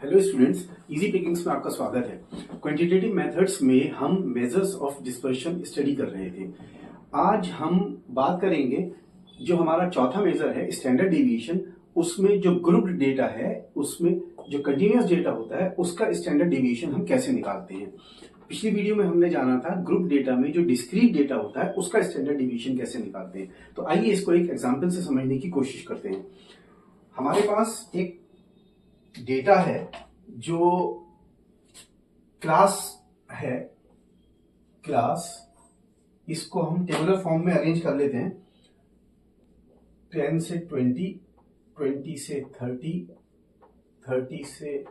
Hello students, easy Pickings में आपका स्वागत है। क्वांटिटेटिव मेथड्स में हम मेजर्स ऑफ डिस्पर्शन स्टडी कर रहे थे। आज हम बात करेंगे जो हमारा चौथा मेजर है स्टैंडर्ड डेविएशन, उसमें जो ग्रुप्ड डेटा है उसमें जो कंटिन्यूअस डेटा होता है उसका स्टैंडर्ड डेविएशन हम कैसे निकालते हैं। पिछली वीडियो में हमने जाना था ग्रुप डेटा में जो डिस्क्रीट डेटा होता है उसका स्टैंडर्ड डेविएशन कैसे निकालते हैं। तो आइए इसको एक एग्जाम्पल से समझने की कोशिश करते हैं। हमारे पास एक डेटा है जो क्लास है, क्लास, इसको हम टेबुलर फॉर्म में अरेंज कर लेते हैं। 10 से 20, 20 से 30, 30 से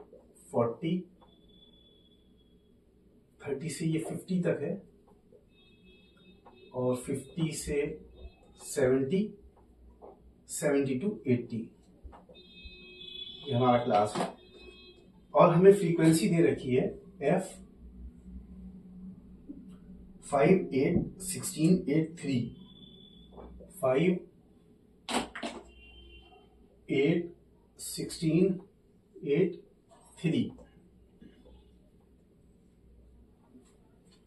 40, 30 से ये 50 तक है और 50 से 70, 70 to 80 ये हमारा क्लास है। और हमें फ्रीक्वेंसी दे रखी है f 5, 8, 16, 8, 3, 5, 8, 16, 8, 3।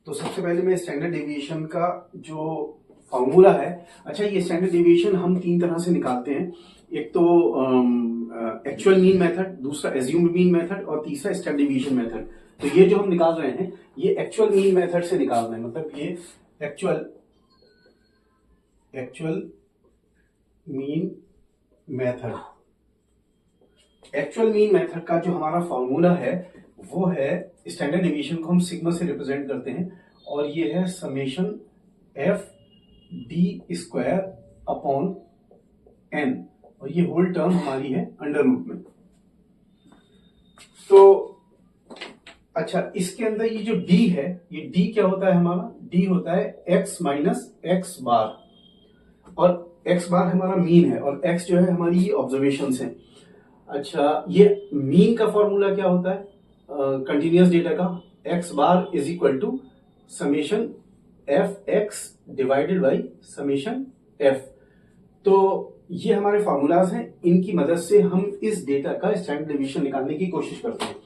तो सबसे पहले मैं स्टैंडर्ड डेविएशन का जो फॉर्मूला है, अच्छा ये स्टैंडर्ड डेविएशन हम तीन तरह से निकालते हैं। एक तो एक्चुअल मीन मेथड, दूसरा एज्यूम्ड मीन मेथड और तीसरा स्टैंडर्ड डेविएशन मेथड। तो ये जो हम निकाल रहे हैं ये एक्चुअल मीन मेथड से निकाल रहे हैं, मतलब ये actual mean method. Actual mean method का जो हमारा फॉर्मूला है वो है, स्टैंडर्ड डेविएशन को हम सिग्मा से रिप्रेजेंट करते हैं और ये है summation f d square upon n, और ये होल टर्म हमारी है अंडर रूट में। तो अच्छा, इसके अंदर ये जो d है, ये d क्या होता है हमारा? d होता है x माइनस एक्स बार, और x बार हमारा मीन है और x जो है हमारी ये ऑब्जर्वेशंस है। अच्छा, ये मीन का फॉर्मूला क्या होता है कंटिन्यूअस डेटा का? x bar is equal to summation f x divided by summation f। तो ये हमारे फॉर्मूलाज हैं, इनकी मदद से हम इस डेटा का स्टैंडर्ड डेविएशन निकालने की कोशिश करते हैं।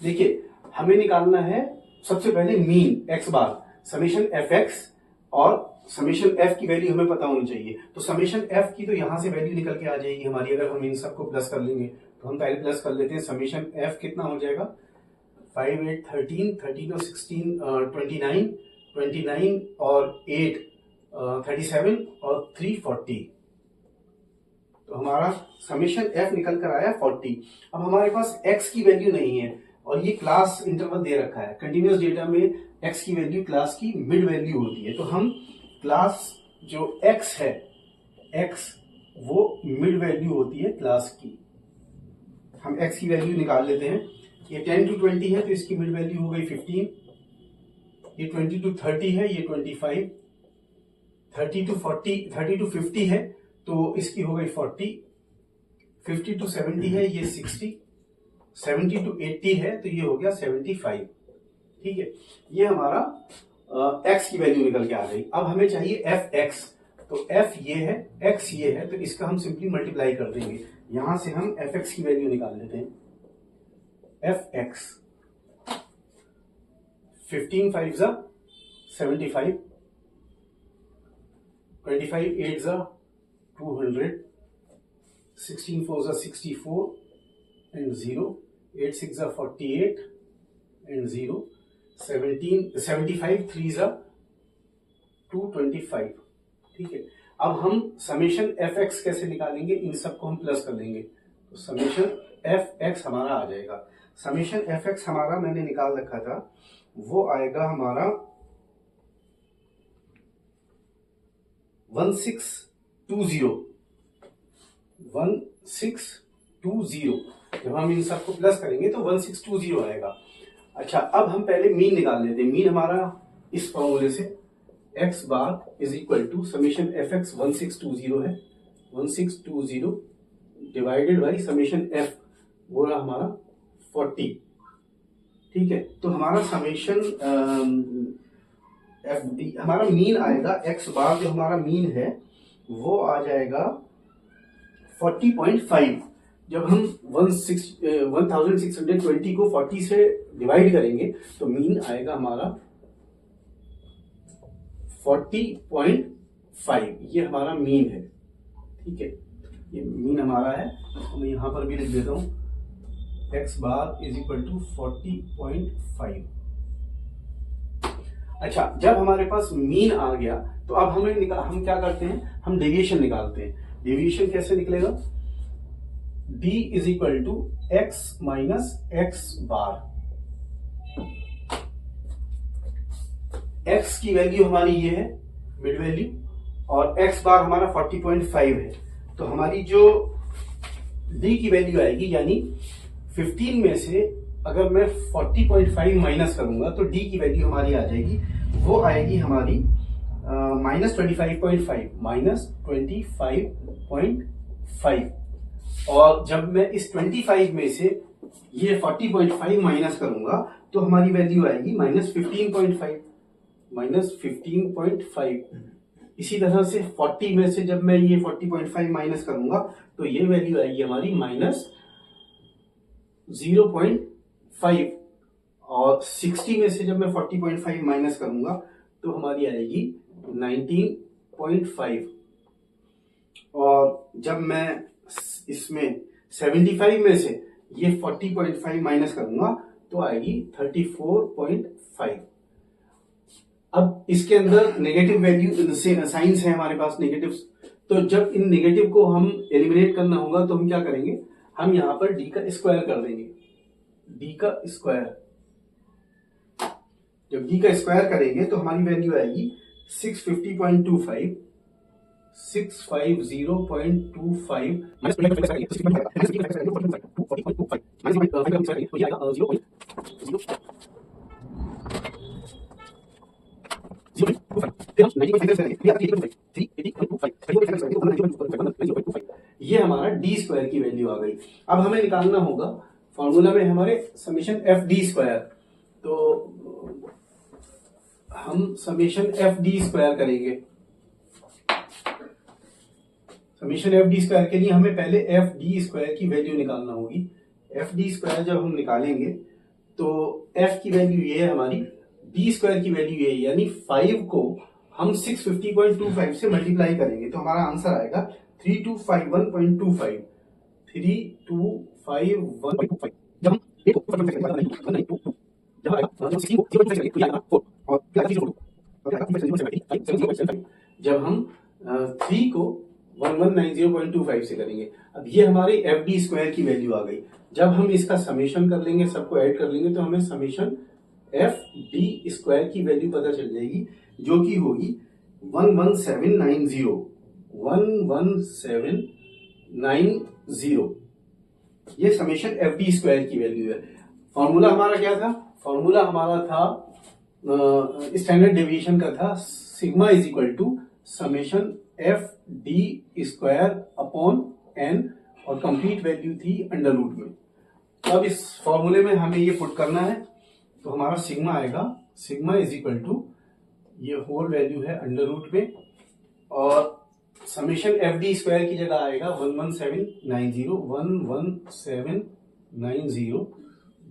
देखिए, हमें निकालना है सबसे पहले मीन x बार, समेशन एफ एक्स, और समेशन f की वैल्यू हमें पता होनी चाहिए। तो समेशन f की तो यहां से वैल्यू निकल के आ जाएगी हमारी, अगर हम इन सबको प्लस कर लेंगे। तो हम पहले प्लस कर लेते हैं। समेशन f कितना हो जाएगा? 5, 8, 13, 13 और 16, 29, 29 और 8, 37 और 3, 40। तो हमारा समेशन f निकल कर आया 40। अब हमारे पास x की वैल्यू नहीं है और ये क्लास इंटरवल दे रखा है। कंटिन्यूअस डेटा में x की वैल्यू क्लास की मिड वैल्यू होती है। तो हम क्लास जो x है, x वो मिड वैल्यू होती है क्लास की। हम x की वैल्यू निकाल लेते हैं। ये 10 to 20 है तो इसकी मिड वैल्यू हो गई 15। ये 20 to 30 है, ये 25। 30 to 40, 30 to 50 है तो इसकी हो गई 40। 50 to 70 है, ये 60। 70 to 80 है तो ये हो गया 75। ठीक है, ये हमारा x की वैल्यू निकल के आ गई। अब हमें चाहिए एफ एक्स। तो f ये है, x ये है, तो इसका हम सिंपली मल्टीप्लाई कर देंगे। यहां से हम एफ एक्स की वैल्यू निकाल लेते हैं। एफ एक्स 15 5 जा 75, 25 8 जा 200, 16 4 जा 64 and 0, 8 6 जा 48 and 0, 75 3 जा 225। ठीक है, अब हम समेशन एफ एक्स कैसे निकालेंगे? इन सबको हम प्लस कर देंगे तो समेशन एफ एक्स हमारा आ जाएगा। समेशन एफ एक्स हमारा मैंने निकाल रखा था, वो आएगा हमारा 1620। 1620 जब हम इन सबको प्लस करेंगे तो 1620 आएगा। अच्छा, अब हम पहले मीन निकाल लेते हैं। मीन हमारा इस फॉर्मूले से x bar is equal to summation f x 1620 है, 1620 डिवाइडेड बाई समेशन f, वो रहा हमारा 40। ठीक है, तो हमारा समेशन हमारा मीन आएगा, x बार जो हमारा मीन है वो आ जाएगा 40.5। जब हम 1620 को 40 से डिवाइड करेंगे तो मीन आएगा हमारा 40.5। ये हमारा मीन है, ठीक है, ये मीन हमारा है। मैं यहां पर भी लिख देता हूं x bar is equal to 40.5। अच्छा, जब हमारे पास मीन आ गया तो अब हम क्या करते हैं, हम डेविएशन निकालते हैं। डेविएशन कैसे निकलेगा, d is equal to x minus x bar. x की वैल्यू हमारी ये है मिड वैल्यू, और x बार हमारा 40.5 है। तो हमारी जो d की वैल्यू आएगी, यानी 15 में से अगर मैं 40.5 माइनस करूंगा तो d की वैल्यू हमारी आ जाएगी, वो आएगी हमारी -25.5, -25.5। और जब मैं इस 25 में से ये 40.5 माइनस करूंगा तो हमारी वैल्यू आएगी -15.5। इसी तरह से 40 में से जब मैं ये 40.5 माइनस करूंगा तो ये वैल्यू आएगी हमारी -0.5। और 60 में से जब मैं 40.5 माइनस करूंगा तो हमारी आएगी 19.5। और जब मैं इसमें 75 में से ये 40.5 माइनस करूंगा तो आएगी 34.5। अब इसके अंदर नेगेटिव वैल्यू साइंस है हमारे पास नेगेटिव, तो जब इन नेगेटिव को हम एलिमिनेट करना होगा तो हम क्या करेंगे, हम यहां पर d का स्क्वायर कर देंगे। d का स्क्वायर, जब d का स्क्वायर करेंगे तो हमारी वैल्यू आएगी 650.25, 650.25 ये हमारा डी स्क्वायर की वैल्यू आ गई। अब हमें निकालना होगा, फॉर्मूला में हमारे समेशन एफ डी स्क्वायर, तो हम समेशन एफ डी स्क्वायर करेंगे। समेशन एफ डी स्क्वायर के लिए हमें पहले एफ डी स्क्वायर की वैल्यू निकालना होगी। एफ डी स्क्वायर जब हम निकालेंगे तो एफ की वैल्यू ये है हमारी, डी स्क्वायर की वैल्यू ये है, यानी 5 को हम 650.25 से मल्टीप्लाई करेंगे तो हमारा आंसर आएगा 3251.25। 3251.25 जब हम जब हम 3 को 1190.25 से करेंगे। अब ये हमारी एफ डी स्क्वायर की वैल्यू आ गई। जब हम इसका समेशन कर लेंगे, सबको ऐड कर लेंगे, तो हमें समेशन एफ डी स्क्वायर की वैल्यू पता चल जाएगी, जो कि होगी 11790। ये समेशन एफ डी स्क्वायर की वैल्यू है। फॉर्मूला हमारा क्या था, फॉर्मूला हमारा था स्टैंडर्ड डेविएशन का था, sigma is equal to summation f d square upon n, और कंप्लीट वैल्यू थी अंडर रूट में। अब इस फॉर्मूले में हमें ये पुट करना है, तो हमारा सिग्मा आएगा, सिग्मा इज इक्वल टू ये होल वैल्यू है अंडर रूट में, और समेशन एफ डी स्क्वायर की जगह आएगा 11790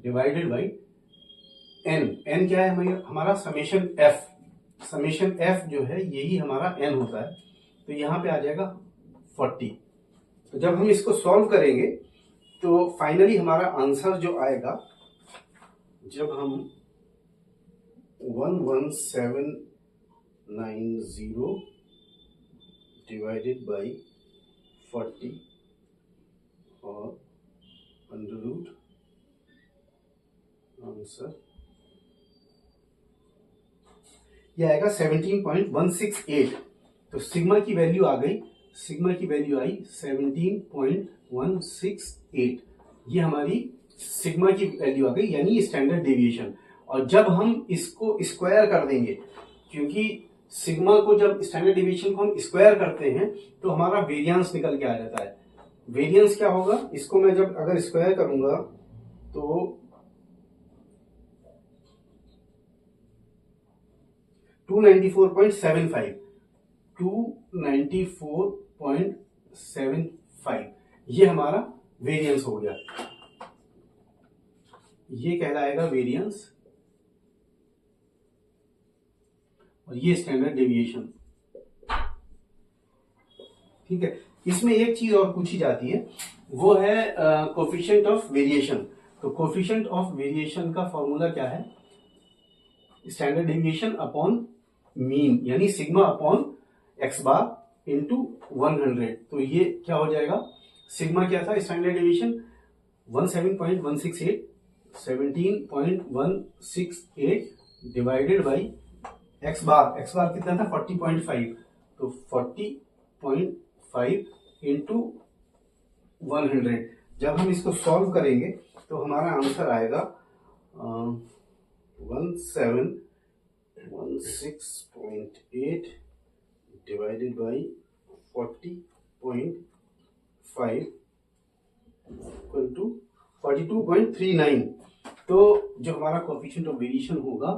डिवाइडेड बाई एन। एन क्या है हमारा समेशन एफ, समेशन एफ जो है यही हमारा एन होता है, तो यहां पे आ जाएगा 40। तो जब हम इसको सॉल्व करेंगे तो फाइनली हमारा आंसर जो आएगा, जब हम 11790 डिवाइडेड बाई 40 और अंडर रूट, आंसर यह आएगा 17.168। तो सिग्मा की वैल्यू आ गई, सिग्मा की वैल्यू आई 17.168। ये हमारी सिग्मा की वैल्यू आ गई, यानी स्टैंडर्ड डेविएशन। और जब हम इसको स्क्वायर कर देंगे, क्योंकि सिग्मा को जब स्टैंडर्ड डेविएशन को हम स्क्वायर करते हैं तो हमारा वेरिएंस निकल के आ जाता है। वेरिएंस क्या होगा, इसको मैं जब अगर स्क्वायर करूंगा तो 294.75 ये हमारा वेरिएंस हो गया, ये कहलाएगा वेरिएंस और ये स्टैंडर्ड डेविएशन। ठीक है, इसमें एक चीज और पूछी जाती है, वो है कोफिशिएंट ऑफ वेरिएशन। तो कोफिशिएंट ऑफ वेरिएशन का फॉर्मूला क्या है? स्टैंडर्ड डेविएशन अपॉन मीन, यानी sigma upon x bar into 100। तो ये क्या हो जाएगा? सिग्मा क्या था standard deviation? 17.168 divided by x bar. X bar कितना था? 40.5। तो 40.5 इंटू 100। जब हम इसको सॉल्व करेंगे तो हमारा आंसर आएगा 1716.8 डिवाइडेड बाई 40.5 इक्वल टू 42.39। तो जो हमारा कोएफिशिएंट ऑफ वेरिएशन होगा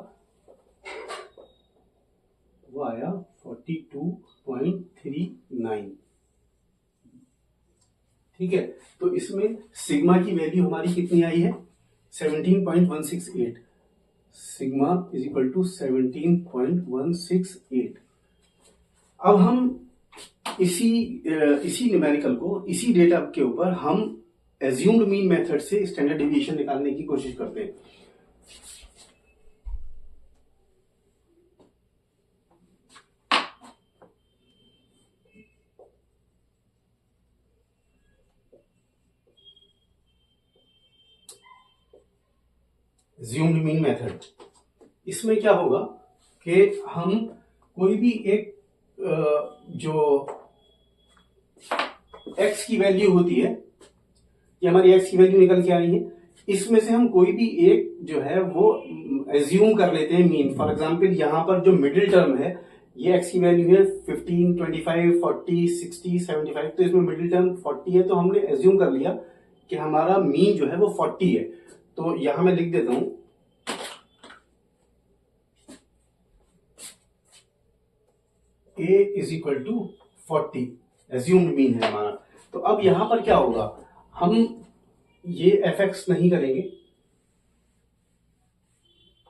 वो आया 42.39। ठीक है, तो इसमें सिग्मा की वैल्यू हमारी कितनी आई है? 17.168। Sigma is equal to 17.168। अब हम इसी न्यूमेरिकल को, इसी डेटा के ऊपर हम एज्यूम्ड मीन मेथड से स्टैंडर्ड डेविएशन निकालने की कोशिश करते हैं। एज्यूम्ड मीन मेथड, इसमें क्या होगा कि हम कोई भी एक जो x की वैल्यू होती है, ये हमारी x की वैल्यू निकल के आई है, इसमें से हम कोई भी एक जो है वो एज्यूम कर लेते हैं मीन। फॉर एग्जांपल यहां पर जो मिडिल टर्म है, ये x की वैल्यू है 15, 25, 40, 60, 75। तो इसमें मिडिल टर्म 40 है, तो हमने एज्यूम कर लिया कि हमारा मीन जो है वो 40 है। तो यहां मैं लिख देता हूं a is equal to 40, assumed mean है हमारा। तो अब यहां पर क्या होगा, हम ये fx नहीं करेंगे,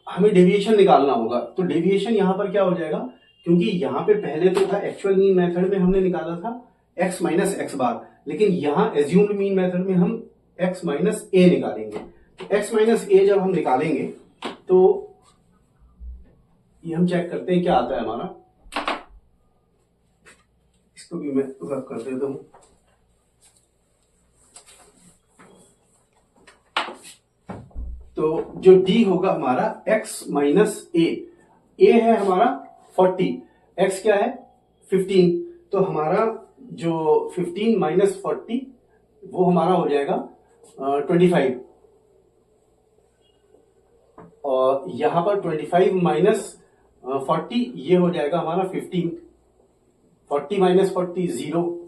हमें डेविएशन निकालना होगा। तो डेविएशन यहां पर क्या हो जाएगा, क्योंकि यहां पे पहले तो था एक्चुअल मीन मेथड में हमने निकाला था x माइनस एक्स बार, लेकिन यहां एज्यूम्ड मीन मेथड में हम x माइनस ए निकालेंगे। तो x माइनस ए जब हम निकालेंगे तो ये हम चेक करते हैं क्या आता है हमारा। इसको भी मैं रब कर देता हूं। तो जो d होगा हमारा x माइनस ए है हमारा 40, x क्या है 15। तो हमारा जो 15 माइनस 40 वो हमारा हो जाएगा 25। और यहां पर 25 माइनस 40 ये हो जाएगा हमारा 15। 40 माइनस 40 0,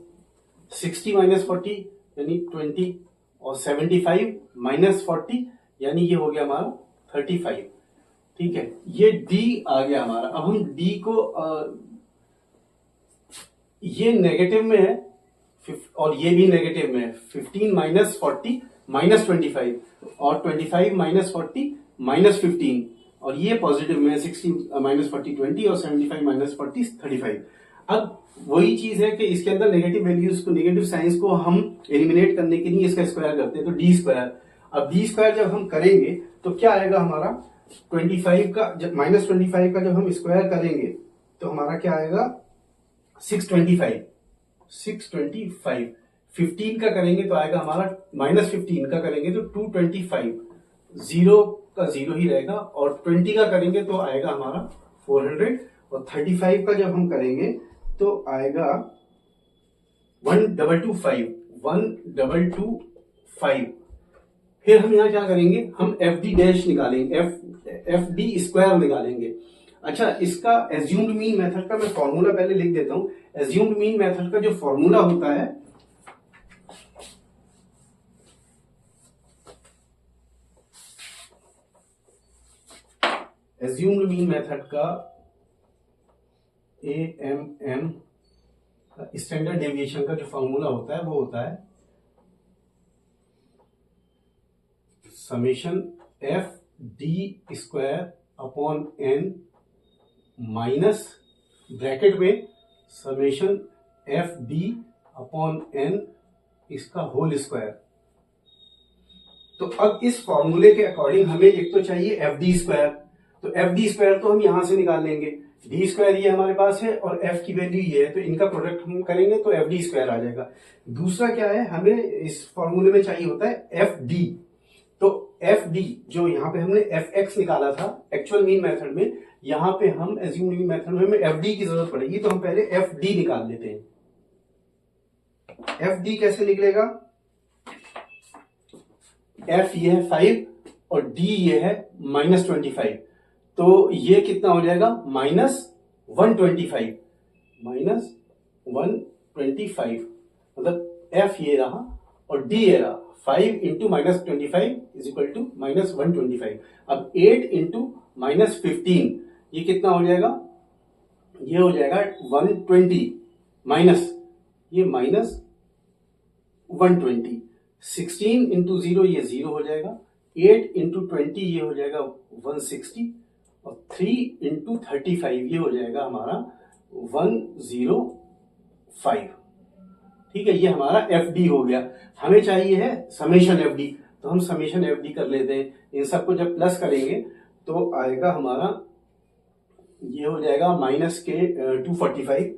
60 माइनस 40 यानी 20, और 75 माइनस 40 यानी ये हो गया हमारा 35। ठीक है, ये d आ गया हमारा। अब हम d को ये नेगेटिव में है और ये भी नेगेटिव में है। 15 माइनस 40 माइनस 25, और 25 माइनस 40 माइनस 15, और ये पॉजिटिव में है। 60 माइनस 40 20, और 75 माइनस 40 35। अब वही चीज है कि इसके अंदर नेगेटिव वैल्यूज को, नेगेटिव साइंस को हम एलिमिनेट करने के लिए इसका स्क्वायर करते हैं, तो डी स्क्वायर। अब डी स्क्वायर जब हम करेंगे तो क्या आएगा हमारा 25 का, जब माइनस 25 का जब हम स्क्वायर करेंगे तो हमारा क्या आएगा 625। 15 का करेंगे तो आएगा हमारा, माइनस 15 का करेंगे तो 225, 0 का 0 ही रहेगा, और 20 का करेंगे तो आएगा हमारा 400, और 35 का जब हम करेंगे तो आएगा 1225। फिर हम यहां क्या करेंगे, हम एफ डी डैश निकालेंगे, एफ डी स्क्वायर निकालेंगे। अच्छा, इसका एज्यूम्ड मीन मेथड का मैं फॉर्मूला पहले लिख देता हूं। एज्यूम्ड मीन मेथड का जो फॉर्मूला होता है, एज्यूम्ड मीन मेथड का AMM स्टैंडर्ड डेविएशन का जो फॉर्मूला होता है वो होता है summation f d square upon n minus bracket में summation f d upon n इसका होल स्क्वायर। तो अब इस फॉर्मूले के अकॉर्डिंग हमें एक तो चाहिए एफ डी स्क्वायर, तो एफ डी स्क्वायर तो हम यहां से निकाल लेंगे, डी स्क्वायर ये हमारे पास है और एफ की वैल्यू ये है, तो इनका प्रोडक्ट हम करेंगे तो एफ डी स्क्वायर आ जाएगा। दूसरा क्या है, हमें इस फॉर्मूले में चाहिए होता है एफ डी, तो एफ डी जो यहाँ पे हमने एफ एक्स निकाला था एक्चुअल मीन मेथड में, यहाँ पे हम एज्यूम मीन मेथड में हमें एफ डी की जरूरत पड़ेगी, तो हम पहले एफ डी निकाल लेते हैं। एफ डी कैसे निकलेगा, एफ ये है 5 और डी ये है -25, तो ये कितना हो जाएगा -125, -125 मतलब एफ ये रहा और डी ये रहा, 5 इंटू -25 इज इक्वल टू -125। अब 8 इंटू -15 ये कितना हो जाएगा, ये हो जाएगा 120 माइनस ये -120, 16 इंटू 0 ये 0 हो जाएगा, 8 इंटू 20 ये हो जाएगा 160 और 3 इंटू 35 ये हो जाएगा हमारा 105। ठीक है, ये हमारा एफ डी हो गया। हमें चाहिए है समेशन एफ डी, तो हम समेशन एफ डी कर लेते हैं। इन सबको जब प्लस करेंगे तो आएगा हमारा, ये हो जाएगा माइनस के 245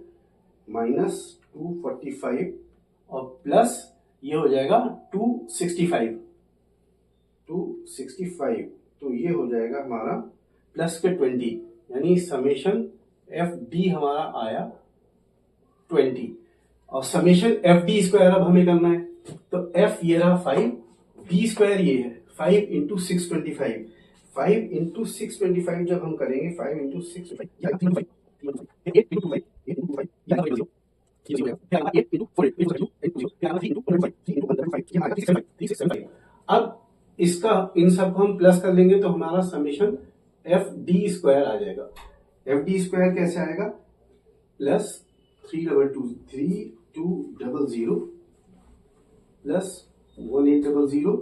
और प्लस ये हो जाएगा 265, तो ये हो जाएगा हमारा प्लस के 20, यानी समेशन एफ डी हमारा आया 20 और समेशन एफ डी स्क्वायर अब हमें करना है, तो एफ ये रहा 5, डी स्क्वायर ये है 5 इंटू 625, 5 इंटू 625 जब हम करेंगे 5 इंटू 625 अब इसका इन सब को हम प्लस कर लेंगे तो हमारा समेशन एफ डी स्क्वायर आ जाएगा। एफ डी स्क्वायर कैसे आएगा, प्लस 3200 प्लस 1800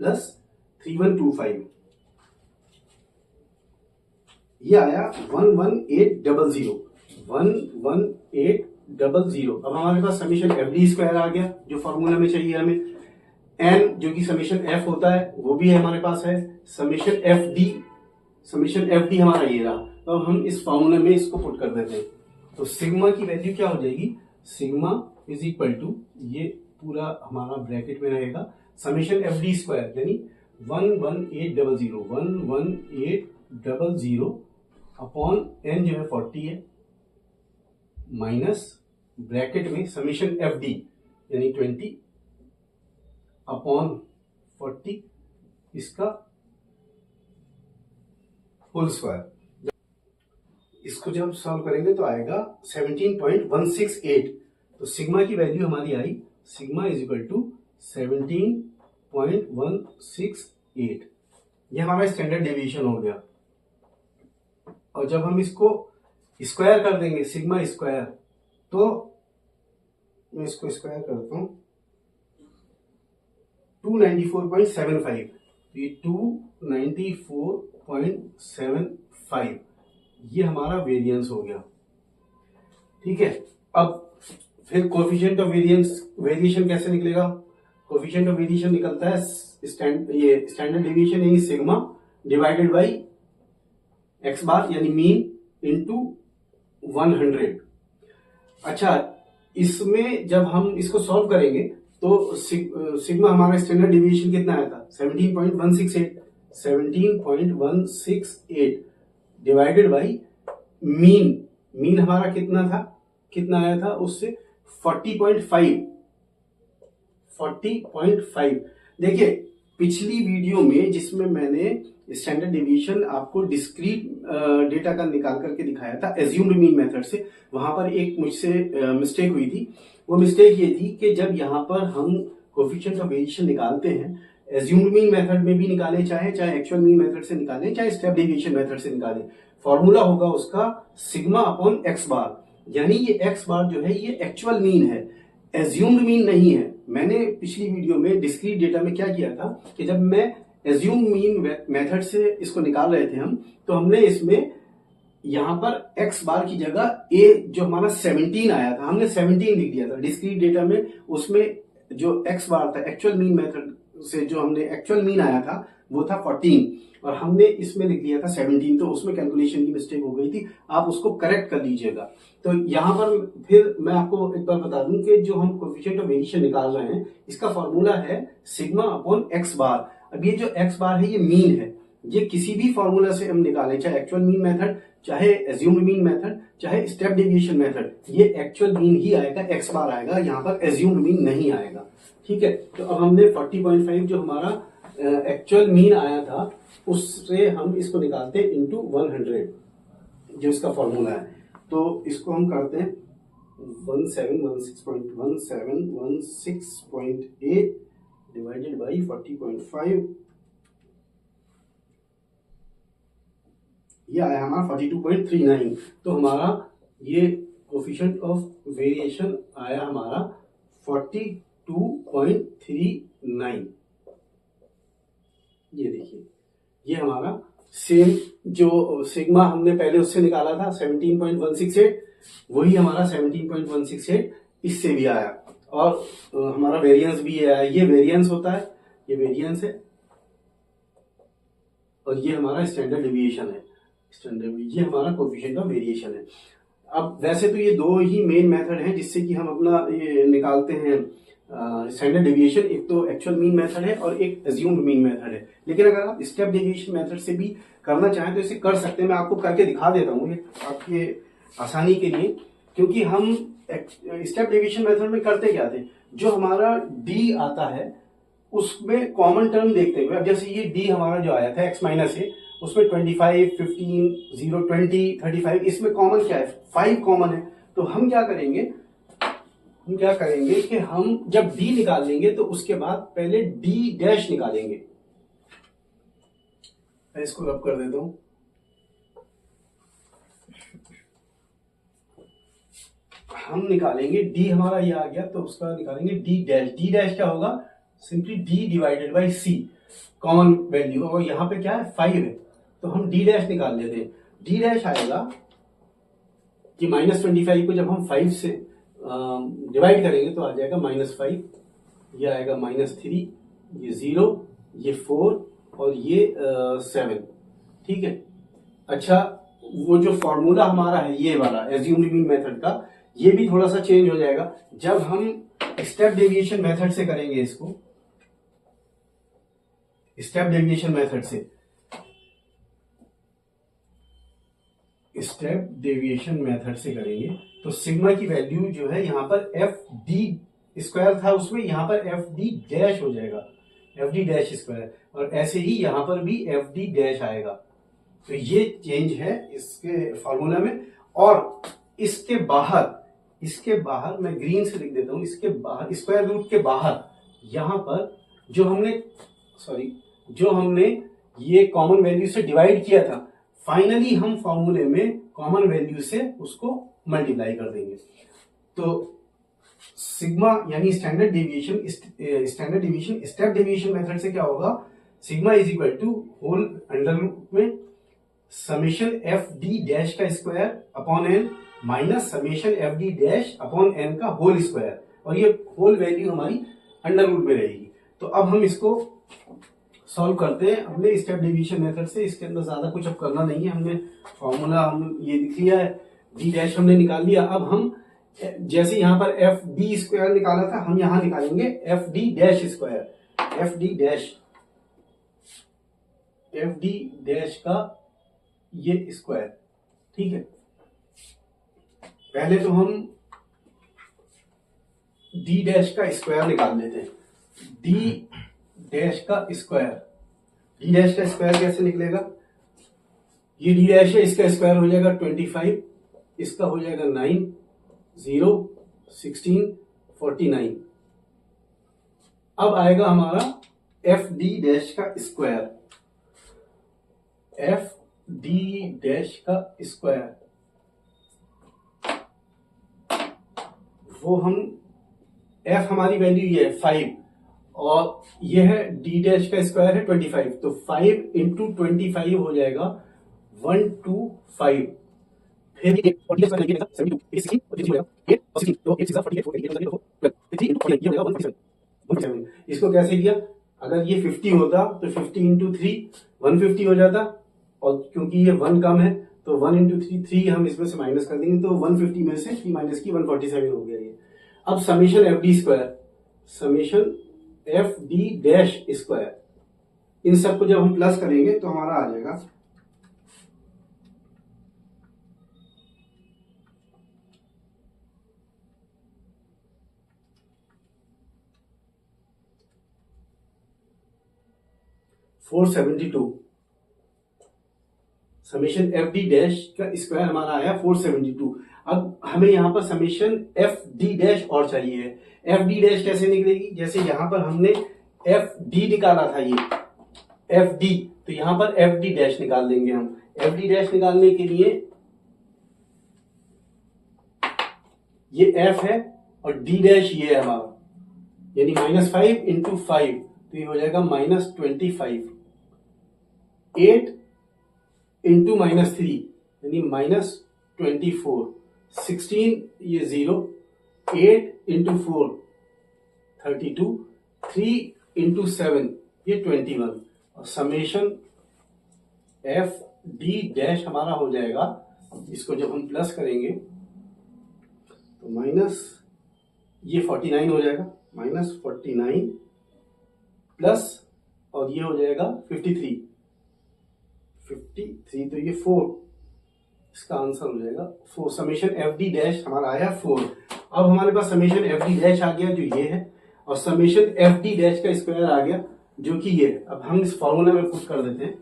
प्लस 3125, ये आया 11800। अब हमारे पास समीशन एफ डी स्क्वायर आ गया जो फॉर्मूला में चाहिए हमें, एन जो कि समीशन एफ होता है वो भी है हमारे पास है, समीशन एफ डी हमारा ये रहा। तो हम इस फॉर्मूले में इसको पुट कर देते हैं, तो सिग्मा की वैल्यू क्या हो जाएगी, सिग्मा इज इक्वल टू, ये पूरा हमारा ब्रैकेट में रहेगा समीशन एफ डी स्क्वायर यानी 11800 अपॉन एन जो है 40 है, माइनस ब्रैकेट में समीशन एफ डी यानी 20 अपॉन 40 इसका होल स्क्वायर। इसको जब सॉल्व करेंगे तो आएगा 17.168, तो सिग्मा की वैल्यू हमारी आई, सिग्मा इज इक्वल टू 17.168, ये हमारा स्टैंडर्ड डेविएशन हो गया। और जब हम इसको स्क्वायर कर देंगे सिग्मा स्क्वायर, तो मैं इसको स्क्वायर करता हूं 294.75, ये 294.75 ये हमारा वेरिएंस हो गया। ठीक है, अब फिर कोफिशिएंट ऑफ वेरिएशन कैसे निकलेगा, कोफिशिएंट ऑफ वेरिएशन निकलता है स्टैंडर्ड डेविएशन यानी सिग्मा डिवाइडेड बाई एक्स बार यानी मीन इंटू 100। अच्छा, इसमें जब हम इसको सॉल्व करेंगे तो सिग्मा हमारा स्टैंडर्ड डेविएशन कितना आया था 17.168 डिवाइडेड बाई मीन हमारा कितना आया था उससे 40.5। देखिए पिछली वीडियो में जिसमें मैंने स्टैंडर्ड डेविएशन आपको डिस्क्रीट डेटा का निकाल करके दिखाया था एज्यूम्ड मीन मेथड से, वहां पर एक मुझसे मिस्टेक हुई थी। वो मिस्टेक ये थी कि जब यहाँ पर हम कोफिशिएंट ऑफ वेरिएशन निकालते हैं, एज्यूम्ड मीन मेथड में भी निकालें चाहे एक्चुअल मीन मेथड से निकालें चाहे स्टेप डेविएशन मेथड से निकालें, फॉर्मूला होगा उसका सिग्मा अपॉन एक्स बार, यानी ये एक्स बार जो है ये एक्चुअल मीन है, एज्यूम्ड मीन नहीं है। मैंने पिछली वीडियो में डिस्क्रीट डेटा में क्या किया था कि जब मैं एज्यूम मीन मेथड से इसको निकाल रहे थे हम, तो हमने इसमें यहां पर x बार की जगह a जो हमारा 17 आया था, हमने 17 लिख दिया था डिस्क्रीट डेटा में। उसमें जो x बार था एक्चुअल मीन मेथड से जो हमने एक्चुअल मीन आया था वो था 14 और हमने इसमें लिख दिया था 17, तो उसमें कैलकुलेशन की मिस्टेक हो गई थी, आप उसको करेक्ट कर लीजिएगा। तो यहां पर फिर मैं आपको एक बार बता दूं कि जो हम कोएफिशिएंट ऑफ वेरिएशन निकाल रहे हैं इसका फॉर्मूला है सिग्मा अपॉन x बार। अब ये जो x बार है ये मीन है, ये किसी भी फॉर्मूला से हम निकालें, चाहे एक्चुअल मीन मेथड, चाहे एज्यूम्ड मीन मेथड, चाहे स्टेप डेविएशन मेथड, ये एक्चुअल मीन ही आएगा, x बार आएगा, यहाँ पर एज्यूम्ड मीन नहीं आएगा। ठीक है, तो अब हमने 40.5 जो हमारा एक्चुअल मीन आया था उससे हम इसको निकालते हैं इंटू 100 जो इसका फॉर्मूला है। तो इसको हम करते हैं 1716.8 डिवाइडेड बाई 40.5, ये आया हमारा 42.39। तो हमारा ये कोफिशिएंट ऑफ वेरिएशन आया हमारा 42.39। ये देखिए, ये हमारा सेम जो सिग्मा हमने पहले उससे निकाला था 17.168, वही हमारा 17.168 इससे भी आया, और हमारा वेरिएंस भी आया। ये वेरिएंस होता है, ये वेरिएंस है, और ये हमारा स्टैंडर्ड डेविएशन है। ये हमारा कोएफिशिएंट ऑफ वेरिएशन है। अब वैसे तो ये दो ही मेन मेथड हैं जिससे कि हम अपना ये निकालते हैं स्टैंडर्ड डेविएशन, एक तो एक्चुअल मीन मेथड है और एक एज्यूम्ड मीन मेथड है। लेकिन अगर आप स्टेप डेविएशन मेथड से भी करना चाहें तो इसे कर सकते हैं, मैं आपको करके दिखा देता हूँ आपके आसानी के लिए। क्योंकि हम स्टेप डेविएशन मेथड में करते क्या थे, जो हमारा डी आता है उसमें कॉमन टर्म देखते हुए, अब जैसे ये डी हमारा जो आया था x माइनस है, उसमें 25, 15, 0, 20, 35, इसमें कॉमन क्या है, 5 कॉमन है। तो हम क्या करेंगे कि हम जब d निकाल लेंगे तो उसके बाद पहले d डैश निकालेंगे। मैं इसको रब कर देता हूं। हम निकालेंगे d, हमारा ये आ गया तो उसका निकालेंगे d डैश। d डैश क्या होगा, simply d divided by c, common value, और यहाँ पे क्या है 5 है, तो हम d डैश निकाल लेते हैं। d डैश आएगा कि -25 को जब हम 5 से डिवाइड करेंगे तो आ जाएगा -5, ये आएगा -3, ये 0, ये 4 और ये 7। ठीक है, अच्छा वो जो फॉर्मूला हमारा है ये वाला एज्यूम्ड मीन मेथड का, ये भी थोड़ा सा चेंज हो जाएगा जब हम स्टेप डेविएशन मेथड से करेंगे। इसको स्टेप डेविएशन मेथड से, स्टेप डेविएशन मेथड से करेंगे तो सिग्मा की वैल्यू जो है यहाँ पर एफ डी स्क्वायर था, उसमें यहाँ पर एफ डी डैश हो जाएगा, एफ डी डैश स्क्वायर, और ऐसे ही यहाँ पर भी एफ डी डैश आएगा। तो ये चेंज है इसके फॉर्मूला में। और इसके बाहर मैं ग्रीन से लिख देता हूं, इसके बाहर स्क्वायर रूट के बाहर यहाँ पर जो हमने ये कॉमन वैल्यू से डिवाइड किया था, फाइनली हम फॉर्मूले में कॉमन वैल्यू से उसको मल्टीप्लाई कर देंगे। तो सिग्मा यानी standard deviation step deviation method से क्या होगा, sigma is equal to whole under root में समेशन एफ डी डैश का square upon n minus summation f d dash upon n का होल स्क्वायर, और ये होल वैल्यू हमारी अंडर रूट में रहेगी। तो अब हम इसको सॉल्व करते हैं अपने स्टेप डेविएशन मेथड से। इसके अंदर ज्यादा कुछ अब करना नहीं है, हमने फॉर्मूला हम ये लिख लिया है, डी डैश हमने निकाल लिया। अब हम जैसे यहाँ पर एफ डी स्क्वायर निकाला था, हम यहां निकालेंगे F d dash square, F d dash का ये स्क्वायर। ठीक है, पहले तो हम डी डैश का स्क्वायर निकाल लेते हैं। डी डैश का स्क्वायर कैसे निकलेगा, ये डी डैश है, इसका स्क्वायर हो जाएगा 25, इसका हो जाएगा 9, 0, 16, 49। अब आएगा हमारा एफ डी डैश का स्क्वायर, एफ डी डैश का स्क्वायर वो हम एफ हमारी वैल्यू ये है 5 और ये है डी डैश का स्क्वायर है 25, तो 5 इंटू 25 हो जाएगा 125। फिर ये 40 स्क्वायर करेंगे 72 ये 16 और 3 हो जाएगा 8 और 16, तो 8 6 48 4 8 तो 3 इंटू 49 ये हो जाएगा 157। इसको कैसे किया, अगर ये 50 होता तो 50 इंटू 3 150 हो जाता, और क्योंकि ये 1 कम है तो 1 इंटू 3 हम इसमें से माइनस कर देंगे, तो 150 में से 3 माइनस की 147 हो गया ये। अब summation f d square, summation f d dash square, इन सबको जब हम प्लस करेंगे तो हमारा आ जाएगा 472। समेशन एफ डी डैश का स्क्वायर हमारा आया 472। अब हमें यहां पर समेशन एफ डी डैश और चाहिए है। एफ डी डैश कैसे निकलेगी, जैसे यहां पर हमने एफ डी निकाला था, ये एफ डी, तो यहां पर एफ डी डैश निकाल देंगे हम। एफ डी डैश निकालने के लिए ये एफ है और डी डैश ये है हमारा, यानी -5 इंटू 5, तो ये हो जाएगा -25। 8 इंटू -3 यानी -24। 16 ये 0, 8 इंटू 4 32, 3 इंटू 7 ये 21, और समेशन एफ डी डैश हमारा हो जाएगा, इसको जब हम प्लस करेंगे तो माइनस ये 49 हो जाएगा, -49 प्लस और ये हो जाएगा 53, तो ये 4, इसका आंसर हो जाएगा 4। समेशन एफ डी डैश हमारा आया 4। अब हमारे पास समेशन एफ डी डैश आ गया जो ये है, और समेशन एफ डी डैश का स्क्वायर आ गया जो कि ये है। अब हम इस फॉर्मूला में पुट कर देते हैं,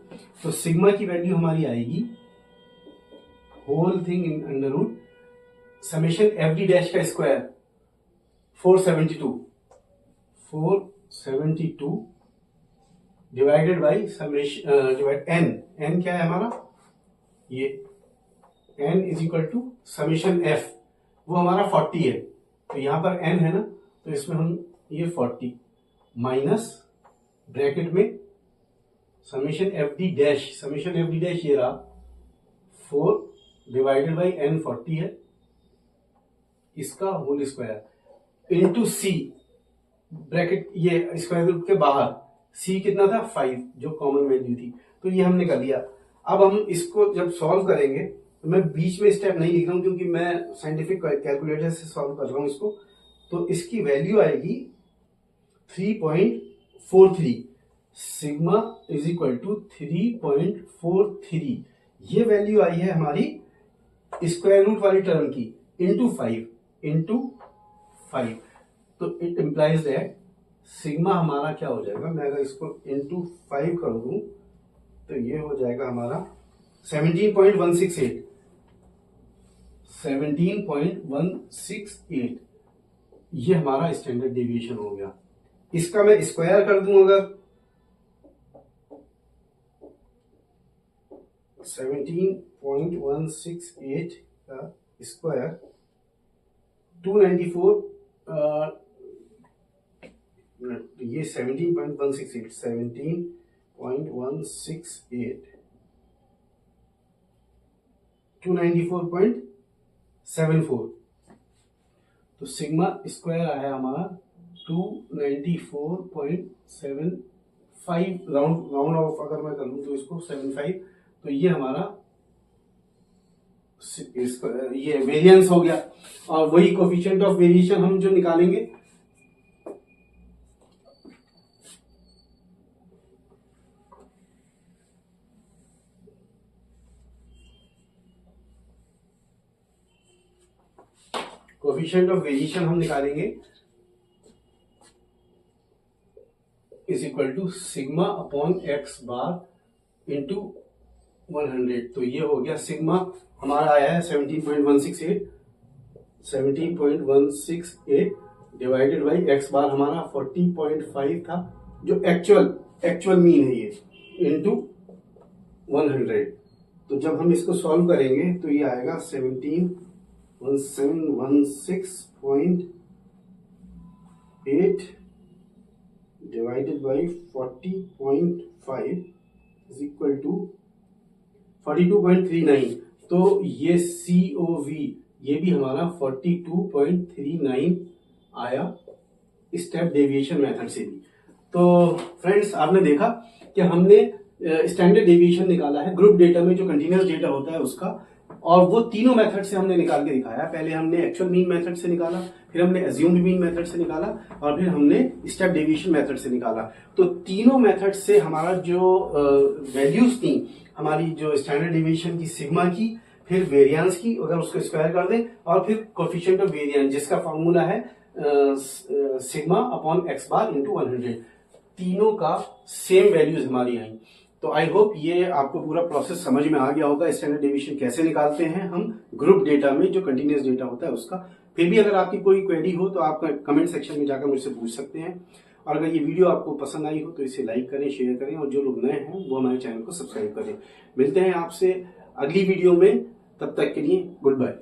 तो सिग्मा की वैल्यू हमारी आएगी whole thing in under root summation f d dash का square 472 divided by summation divide n क्या है हमारा, ये n is equal to summation f, वो हमारा 40 है, तो यहां पर n है ना, तो इसमें हम ये 40 माइनस ब्रैकेट में समेशन एफ डी डैश ये रहा 4 डिवाइडेड बाई n 40 है, इसका whole square into c, bracket ये स्क्वायर रूट के बाहर c कितना था 5 जो कॉमन वैल्यू थी, तो ये हमने कर लिया। अब हम इसको जब सॉल्व करेंगे तो मैं बीच में स्टेप नहीं लिख रहा हूं क्योंकि मैं साइंटिफिक कैलकुलेटर से सॉल्व कर रहा हूं इसको, तो इसकी वैल्यू आएगी 3.43, सिग्मा इज इक्वल टू 3.43। ये वैल्यू आई है हमारी स्क्वायर रूट वाली टर्म की इंटू 5, तो इट इम्प्लाइज दैट सिग्मा हमारा क्या हो जाएगा, मैं अगर इसको इंटू 5 कर दूं तो ये हो जाएगा हमारा 17.168, ये हमारा स्टैंडर्ड डेविएशन हो गया। इसका मैं स्क्वायर कर दूं अगर 17.168 का स्क्वायर 294, ये 17.168 294.74, तो सिग्मा स्क्वायर आया हमारा 294.75, राउंड ऑफ अगर मैं कर लूं तो इसको 75, तो ये हमारा ये वेरिएंस हो गया, और वही कोफिशिएंट ऑफ वेरिएशन हम जो निकालेंगे कोफिशिएंट ऑफ वेरिएशन हम निकालेंगे is equal to sigma upon x bar into 100, तो ये हो गया सिग्मा हमारा आया है 17.168 डिवाइडेड बाई एक्स बार हमारा 40.5 था जो एक्चुअल मीन है ये, इंटू 100। तो जब हम इसको सॉल्व करेंगे तो ये आएगा 1716.5 8 divided by 40.5 is equal to 42.39। तो ये COV ये भी हमारा 42.39 आया स्टेप डेविएशन मेथड से भी। तो फ्रेंड्स आपने देखा कि हमने स्टैंडर्ड डेविएशन निकाला है ग्रुप डेटा में जो कंटिन्यूअस डेटा होता है उसका, और वो तीनों मेथड से हमने निकाल के दिखाया। पहले हमने एक्चुअल मीन मेथड से निकाला, फिर हमने अज्यूम्ड मीन मेथड से निकाला, और फिर हमने स्टेप डेविएशन मेथड से निकाला। तो तीनों मेथड से हमारा जो वैल्यूज थी, हमारी जो स्टैंडर्ड डेविएशन की सिग्मा की, फिर वेरिएंस की, अगर उसको स्क्वायर कर दें, और फिर कोएफिशिएंट ऑफ वेरिएंस जिसका फॉर्मूला है sigma upon x bar into 100, तीनों का सेम वैल्यूज हमारी आई। तो आई होप ये आपको पूरा प्रोसेस समझ में आ गया होगा, स्टैंडर्ड डेविएशन कैसे निकालते हैं हम ग्रुप डेटा में जो कंटिन्यूअस डेटा होता है उसका। फिर भी अगर आपकी कोई क्वेरी हो तो आप कमेंट सेक्शन में जाकर मुझसे पूछ सकते हैं, और अगर ये वीडियो आपको पसंद आई हो तो इसे लाइक करें, शेयर करें, और जो लोग नए हैं वो हमारे चैनल को सब्सक्राइब करें। मिलते हैं आपसे अगली वीडियो में, तब तक के लिए गुड बाय।